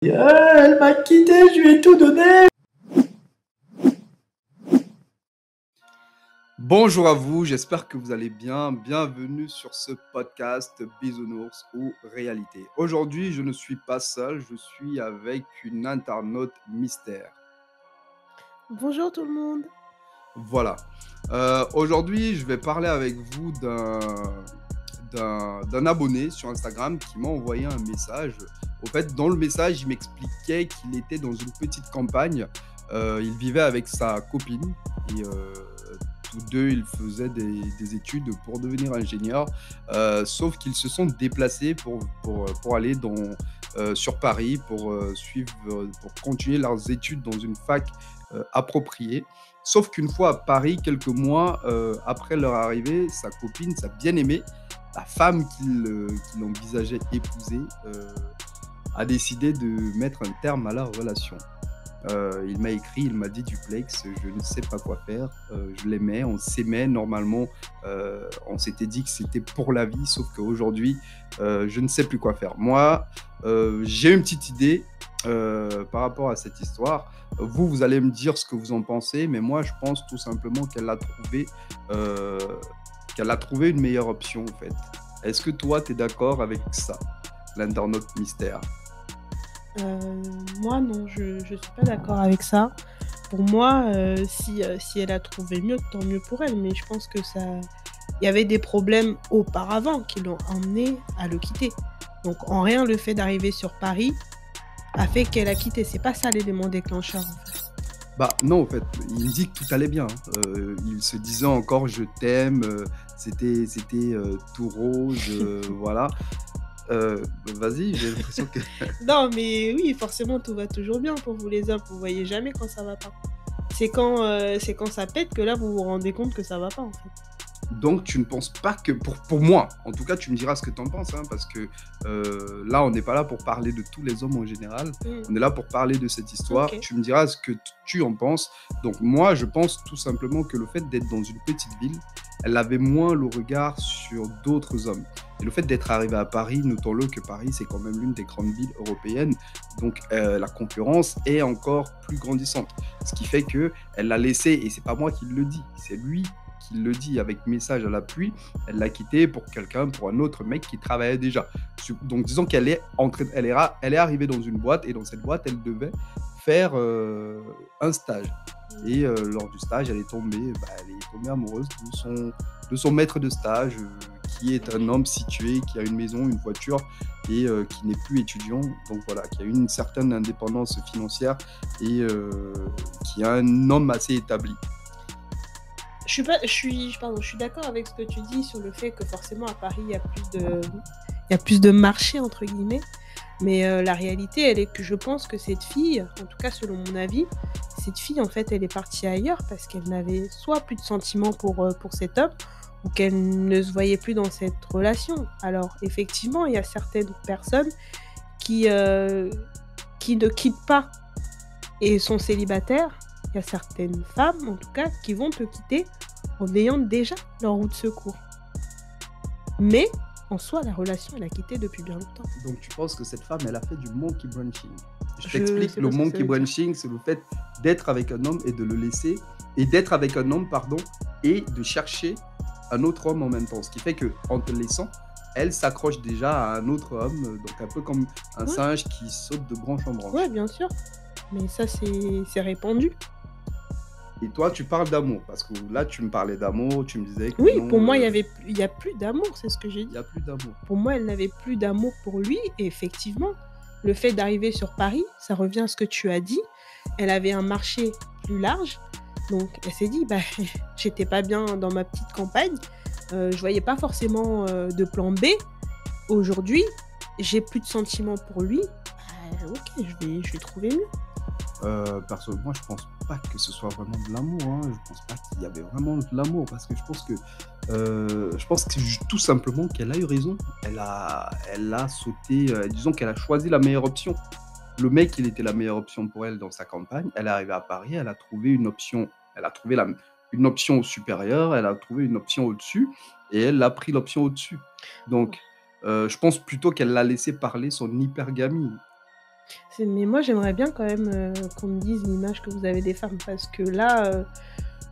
Elle m'a quitté, je lui ai tout donné. Bonjour à vous, j'espère que vous allez bien. Bienvenue sur ce podcast Bisounours ou Réalité. Aujourd'hui, je ne suis pas seul, je suis avec une internaute mystère. Bonjour tout le monde. Voilà. Aujourd'hui, je vais parler avec vous d'un abonné sur Instagram qui m'a envoyé un message. Au fait, dans le message, il m'expliquait qu'il était dans une petite campagne. Il vivait avec sa copine et tous deux, ils faisaient des études pour devenir ingénieurs. Sauf qu'ils se sont déplacés pour aller sur Paris pour pour continuer leurs études dans une fac appropriée. Sauf qu'une fois à Paris, quelques mois après leur arrivée, sa copine, sa bien-aimée, la femme qu'il envisageait épouser, a décidé de mettre un terme à leur relation. Il m'a écrit, il m'a dit duplex, je ne sais pas quoi faire, je l'aimais, on s'aimait normalement, on s'était dit que c'était pour la vie, sauf qu'aujourd'hui, je ne sais plus quoi faire. Moi, j'ai une petite idée par rapport à cette histoire. Vous allez me dire ce que vous en pensez, mais moi, je pense tout simplement qu'elle a trouvé une meilleure option, en fait. Est-ce que toi, tu es d'accord avec ça, l'internaute mystère? Moi non, je suis pas d'accord avec ça. Pour moi, si elle a trouvé mieux, tant mieux pour elle, mais je pense que il y avait des problèmes auparavant qui l'ont emmenée à le quitter. Donc en rien, le fait d'arriver sur Paris a fait qu'elle a quitté. C'est pas ça l'élément déclencheur, en fait. Bah non, en fait, il me dit que tout allait bien. Il se disait encore je t'aime, c'était tout rose, voilà. Vas-y, j'ai l'impression que... Non, mais oui, forcément, tout va toujours bien pour vous les hommes. Vous voyez jamais quand ça va pas. C'est quand ça pète que là, vous vous rendez compte que ça va pas, en fait. Donc tu ne penses pas que, pour moi, en tout cas tu me diras ce que tu en penses, hein, parce que là on n'est pas là pour parler de tous les hommes en général, on est là pour parler de cette histoire, Ok. tu me diras ce que tu en penses. Donc moi je pense tout simplement que le fait d'être dans une petite ville, elle avait moins le regard sur d'autres hommes. Et le fait d'être arrivé à Paris, notons-le que Paris c'est quand même l'une des grandes villes européennes, donc la concurrence est encore plus grandissante. Ce qui fait qu'elle l'a laissé, et c'est pas moi qui le dis, c'est lui qui le dit avec message à l'appui, elle l'a quitté pour un autre mec qui travaillait déjà. Donc disons qu'elle est arrivée dans une boîte, et dans cette boîte, elle devait faire un stage. Et lors du stage, elle est tombée amoureuse de son maître de stage, qui est un homme situé, qui a une maison, une voiture, et qui n'est plus étudiant, donc voilà, qui a une certaine indépendance financière, et qui est un homme assez établi. Je suis d'accord avec ce que tu dis sur le fait que forcément à Paris il y a plus de marché entre guillemets, mais la réalité elle est que je pense que cette fille, en tout cas selon mon avis, cette fille en fait elle est partie ailleurs parce qu'elle n'avait soit plus de sentiments pour cet homme ou qu'elle ne se voyait plus dans cette relation. Alors effectivement il y a certaines personnes qui, euh, qui ne quittent pas et sont célibataires. Il y a certaines femmes, en tout cas, qui vont te quitter en ayant déjà leur roue de secours. Mais, en soi, la relation, elle a quitté depuis bien longtemps. Donc tu penses que cette femme, elle a fait du monkey branching. Je Je t'explique, sais le pas ce que ça monkey veut dire. branching, c'est le fait d'être avec un homme et de le laisser, et d'être avec un homme, pardon, et de chercher un autre homme en même temps. Ce qui fait qu'en te laissant, elle s'accroche déjà à un autre homme, donc un peu comme un Ouais. singe qui saute de branche en branche. Ouais, bien sûr. Mais ça, c'est répandu. Et toi, tu parles d'amour, parce que là, tu me parlais d'amour, tu me disais que Oui, non, pour moi, il y a plus d'amour, c'est ce que j'ai il dit. n'y a plus d'amour. Pour moi, elle n'avait plus d'amour pour lui. Et effectivement, le fait d'arriver sur Paris, ça revient à ce que tu as dit. Elle avait un marché plus large. Donc, elle s'est dit, bah, j'étais pas bien dans ma petite campagne. Je voyais pas forcément de plan B. Aujourd'hui, j'ai plus de sentiments pour lui. Bah, ok, je vais trouver mieux. Personnellement, je pense pas que ce soit vraiment de l'amour, hein. Je pense pas qu'il y avait vraiment de l'amour, parce que je pense que tout simplement qu'elle a eu raison. Elle a sauté, disons qu'elle a choisi la meilleure option. Le mec, il était la meilleure option pour elle dans sa campagne. Elle est arrivée à Paris, elle a trouvé une option, une option supérieure, elle a trouvé une option au-dessus, et elle a pris l'option au-dessus. Donc, je pense plutôt qu'elle l'a laissé parler son hypergamie. Mais moi, j'aimerais bien quand même qu'on me dise l'image que vous avez des femmes, parce que là,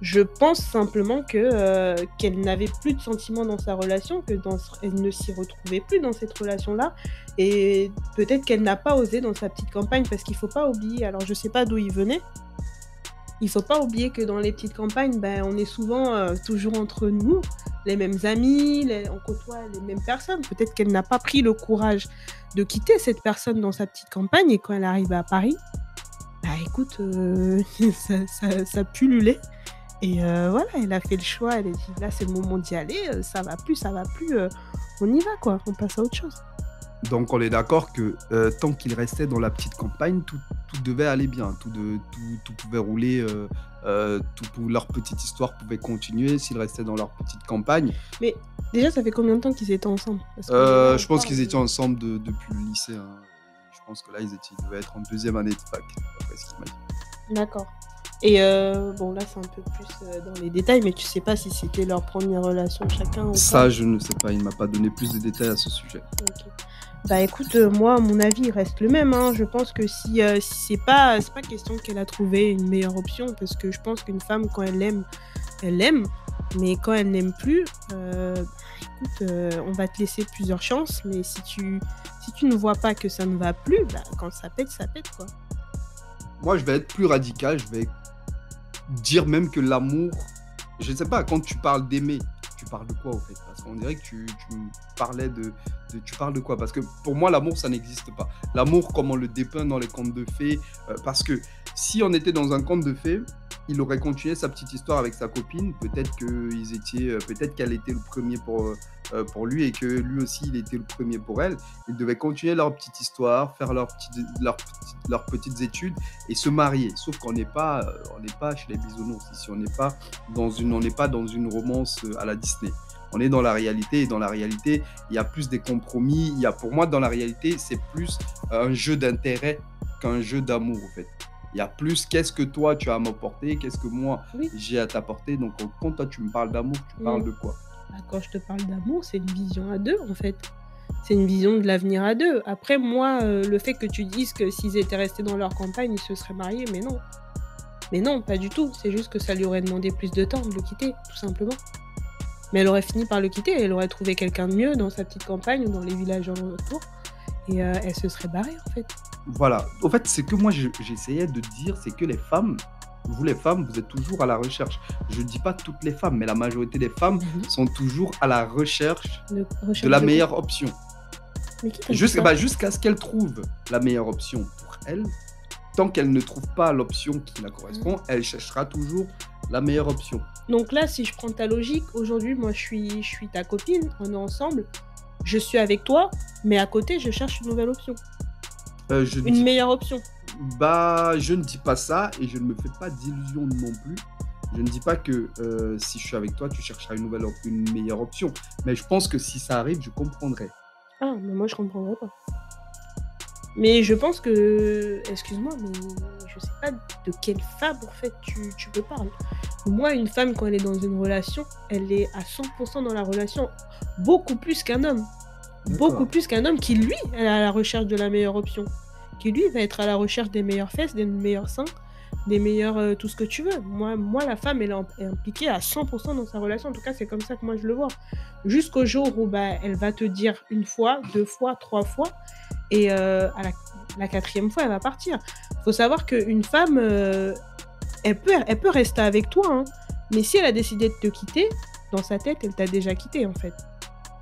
je pense simplement que qu'elle n'avait plus de sentiments dans sa relation, elle ne s'y retrouvait plus dans cette relation-là, et peut-être qu'elle n'a pas osé dans sa petite campagne, parce qu'il faut pas oublier. Alors, je sais pas d'où il venait. Il faut pas oublier que dans les petites campagnes, ben, on est souvent toujours entre nous, les mêmes amis, on côtoie les mêmes personnes. Peut-être qu'elle n'a pas pris le courage de quitter cette personne dans sa petite campagne, et quand elle arrive à Paris, bah écoute, ça pullulait, et voilà, elle a fait le choix, elle a dit: «Là, c'est le moment d'y aller, ça va plus, on y va quoi, on passe à autre chose». Donc on est d'accord que tant qu'ils restaient dans la petite campagne, tout devait aller bien, tout pouvait rouler, leur petite histoire pouvait continuer s'ils restaient dans leur petite campagne. Mais déjà, ça fait combien de temps qu'ils étaient ensemble? Parce que là, Je on pense parle qu'ils étaient de ensemble depuis le lycée, hein. Je pense que là, ils devaient être en deuxième année de fac, d'après ce qu'il m'a dit. d'accord, et bon, là, c'est un peu plus, dans les détails, mais tu sais pas si c'était leur première relation chacun ou pas? Ça, je ne sais pas, il m'a pas donné plus de détails à ce sujet. OK. Bah, écoute, moi, mon avis, il reste le même, hein. Je pense que si c'est pas question qu'elle a trouvé une meilleure option, parce que je pense qu'une femme, quand elle aime, mais quand elle n'aime plus, écoute, on va te laisser plusieurs chances, mais si tu ne vois pas que ça ne va plus, bah, quand ça pète, quoi. Moi, je vais être plus radical, je vais dire même que l'amour, je ne sais pas, quand tu parles d'aimer, tu parles de quoi au fait? Parce qu'on dirait que tu me parlais tu parles de quoi? Parce que pour moi, l'amour, ça n'existe pas. L'amour, comme on le dépeint dans les contes de fées, parce que si on était dans un conte de fées, il aurait continué sa petite histoire avec sa copine. Peut-être qu'elle était le premier pour lui et que lui aussi, il était le premier pour elle. Ils devaient continuer leur petite histoire, faire leurs petites études et se marier. Sauf on n'est pas chez les bisounours ici. On n'est pas dans une romance à la Disney. On est dans la réalité, et dans la réalité, il y a plus des compromis. Pour moi, dans la réalité, c'est plus un jeu d'intérêt qu'un jeu d'amour, en fait. Il y a plus qu'est-ce que toi tu as à m'apporter, qu'est-ce que moi Oui. j'ai à t'apporter. Donc quand toi tu me parles d'amour, tu parles Mmh. de quoi? Bah, quand je te parle d'amour, c'est une vision à 2 en fait. C'est une vision de l'avenir à 2. Après moi, le fait que tu dises que s'ils étaient restés dans leur campagne, ils se seraient mariés, mais non. Mais non, pas du tout. C'est juste que ça lui aurait demandé plus de temps de le quitter, tout simplement. Mais elle aurait fini par le quitter, elle aurait trouvé quelqu'un de mieux dans sa petite campagne ou dans les villages alentours, et elle se serait barrée, en fait. Voilà. Au fait, c'est que moi j'essayais de dire, c'est que vous les femmes, vous êtes toujours à la recherche. Je ne dis pas toutes les femmes, mais la majorité des femmes Mmh. sont toujours à la recherche De de recherche la de quoi? meilleure option. Mais qui t'a dit ça? Jusqu'à ce qu'elles trouvent la meilleure option pour elles. Tant qu'elle ne trouve pas l'option qui la correspond, elle cherchera toujours la meilleure option. Donc là, si je prends ta logique, aujourd'hui, moi, je suis ta copine, on est ensemble, je suis avec toi, mais à côté, je cherche une nouvelle option, Je ne une dis meilleure option. Je ne dis pas ça et je ne me fais pas d'illusions non plus. Je ne dis pas que si je suis avec toi, tu chercheras une meilleure option. Mais je pense que si ça arrive, je comprendrai. Ah, mais moi, je comprendrais pas. Mais je pense que, excuse-moi, mais je sais pas de quelle femme, en fait, tu me parles. Moi, une femme, quand elle est dans une relation, elle est à 100% dans la relation, beaucoup plus qu'un homme. Beaucoup D'accord. plus qu'un homme qui, lui, est à la recherche de la meilleure option. Qui, lui, va être à la recherche des meilleures fesses, des meilleurs seins, des meilleurs tout ce que tu veux. Moi la femme, elle est impliquée à 100% dans sa relation. En tout cas, c'est comme ça que moi, je le vois. Jusqu'au jour où bah, elle va te dire une fois, deux fois, trois fois, et à la quatrième fois, elle va partir. Faut savoir qu'une femme, elle peut rester avec toi, hein, mais si elle a décidé de te quitter, dans sa tête, elle t'a déjà quitté, en fait.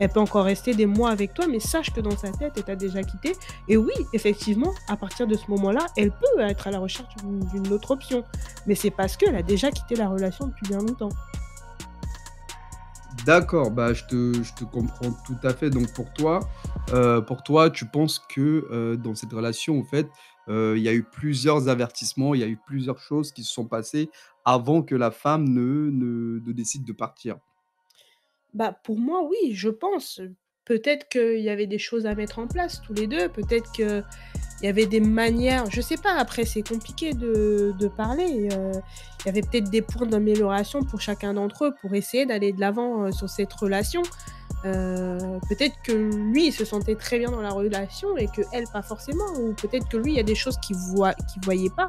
Elle peut encore rester des mois avec toi, mais sache que dans sa tête, elle t'a déjà quitté. Et oui, effectivement, à partir de ce moment-là, elle peut être à la recherche d'une autre option. Mais c'est parce qu'elle a déjà quitté la relation depuis bien longtemps. D'accord, bah, je te comprends tout à fait. Donc pour toi, tu penses que dans cette relation, en fait, il y a eu plusieurs avertissements, il y a eu plusieurs choses qui se sont passées avant que la femme ne décide de partir. Bah, pour moi, oui, je pense. Peut-être qu'il y avait des choses à mettre en place tous les 2. Peut-être qu'il y avait des manières, je sais pas, après c'est compliqué de parler, il y avait peut-être des points d'amélioration pour chacun d'entre eux, pour essayer d'aller de l'avant, sur cette relation. Peut-être que lui, il se sentait très bien dans la relation et que elle, pas forcément. Ou peut-être que lui, il y a des choses qu'il voyait pas,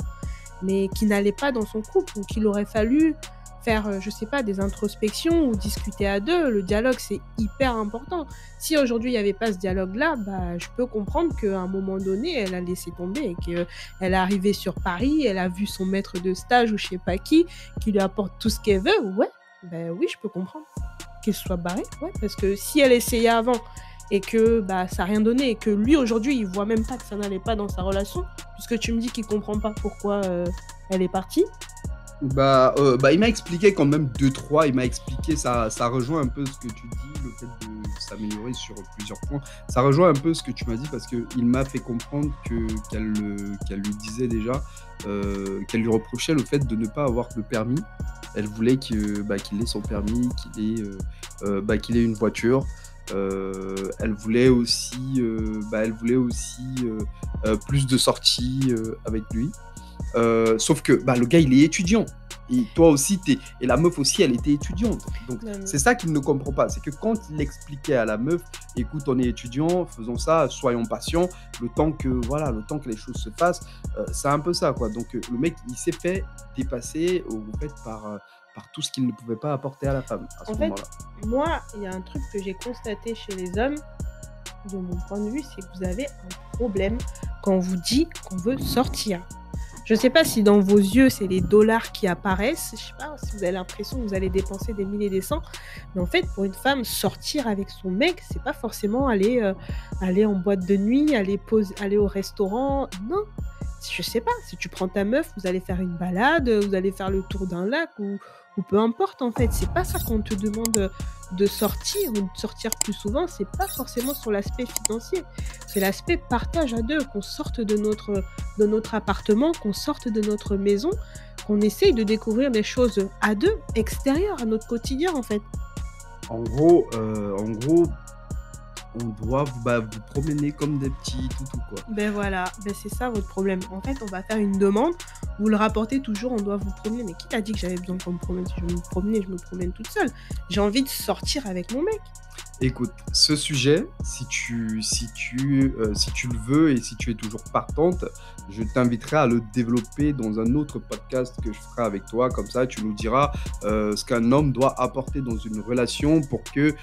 mais qui n'allaient pas dans son couple, ou qu'il aurait fallu faire, je sais pas, des introspections ou discuter à deux. Le dialogue, c'est hyper important. Si aujourd'hui, il y avait pas ce dialogue-là, bah, je peux comprendre qu'à un moment donné, elle a laissé tomber et qu'elle est arrivée sur Paris, elle a vu son maître de stage ou je sais pas qui lui apporte tout ce qu'elle veut. Ouais, ben oui, je peux comprendre qu'elle soit barrée, ouais, parce que si elle essayait avant et que bah, ça n'a rien donné et que lui, aujourd'hui, il voit même pas que ça n'allait pas dans sa relation, puisque tu me dis qu'il comprend pas pourquoi elle est partie. Il m'a expliqué quand même 2-3, il m'a expliqué, ça rejoint un peu ce que tu dis, le fait de s'améliorer sur plusieurs points. Ça rejoint un peu ce que tu m'as dit parce qu'il m'a fait comprendre qu'elle lui disait déjà, qu'elle lui reprochait le fait de ne pas avoir de permis. Elle voulait qu'il ait son permis, qu'il ait une voiture. Elle voulait aussi, plus de sorties avec lui. Sauf que le gars, il est étudiant. Et toi aussi, et la meuf aussi, elle était étudiante. Donc, c'est ça qu'il ne comprend pas. C'est que quand il expliquait à la meuf, écoute, on est étudiant, faisons ça, soyons patients, le temps que les choses se fassent, c'est un peu ça, quoi. Donc, le mec, il s'est fait dépasser, en fait, par tout ce qu'il ne pouvait pas apporter à la femme à ce moment-là. Moi, il y a un truc que j'ai constaté chez les hommes, de mon point de vue, c'est que vous avez un problème quand on vous dit qu'on veut sortir. Je ne sais pas si dans vos yeux, c'est les dollars qui apparaissent. Je ne sais pas si vous avez l'impression que vous allez dépenser des milliers et des cents. Mais en fait, pour une femme, sortir avec son mec, c'est pas forcément aller en boîte de nuit, aller au restaurant. Non, je sais pas. Si tu prends ta meuf, vous allez faire une balade, vous allez faire le tour d'un lac ou peu importe en fait. C'est pas ça qu'on te demande de sortir ou de sortir plus souvent. C'est pas forcément sur l'aspect financier. C'est l'aspect partage à deux, qu'on sorte de notre appartement, qu'on sorte de notre maison, qu'on essaye de découvrir des choses à deux, extérieures à notre quotidien en fait. En gros, on doit vous promener comme des petits toutous, quoi. Ben voilà, c'est ça votre problème. En fait, on va faire une demande, vous le rapportez toujours, on doit vous promener. Mais qui t'a dit que j'avais besoin qu'on me promène? Si je veux me promener, je me promène toute seule. J'ai envie de sortir avec mon mec. Écoute, ce sujet, si tu le veux et si tu es toujours partante, je t'inviterai à le développer dans un autre podcast que je ferai avec toi. Comme ça, tu nous diras ce qu'un homme doit apporter dans une relation pour que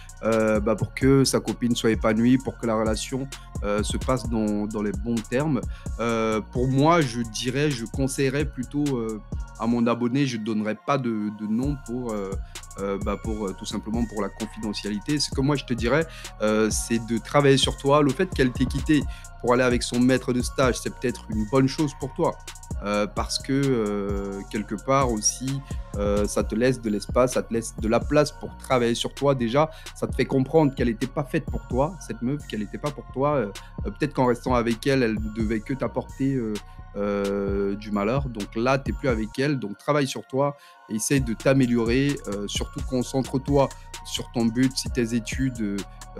sa copine soit épanouie, pour que la relation se passe dans les bons termes. Pour moi, je conseillerais plutôt à mon abonné, je ne donnerais pas de nom pour tout simplement pour la confidentialité. Ce que moi je te dirais, c'est de travailler sur toi. Le fait qu'elle t'ait quitté pour aller avec son maître de stage, c'est peut-être une bonne chose pour toi. Parce que quelque part aussi, ça te laisse de l'espace, ça te laisse de la place pour travailler sur toi. Déjà, ça te fait comprendre qu'elle n'était pas faite pour toi, cette meuf, qu'elle n'était pas pour toi. Peut-être qu'en restant avec elle, elle ne devait que t'apporter du malheur. Donc là, tu n'es plus avec elle. Donc travaille sur toi, et essaye de t'améliorer. Surtout, concentre-toi sur ton but. Si tes études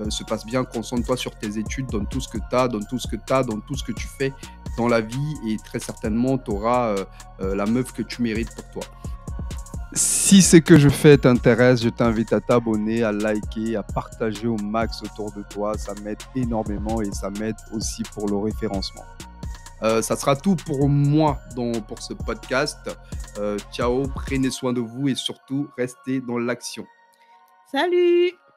se passent bien, concentre-toi sur tes études, donne tout ce que tu as, donne tout ce que tu fais dans la vie, et très certainement, tu auras la meuf que tu mérites pour toi. Si ce que je fais t'intéresse, je t'invite à t'abonner, à liker, à partager au max autour de toi. Ça m'aide énormément et ça m'aide aussi pour le référencement. Ça sera tout pour moi pour ce podcast. Ciao, prenez soin de vous et surtout, restez dans l'action. Salut!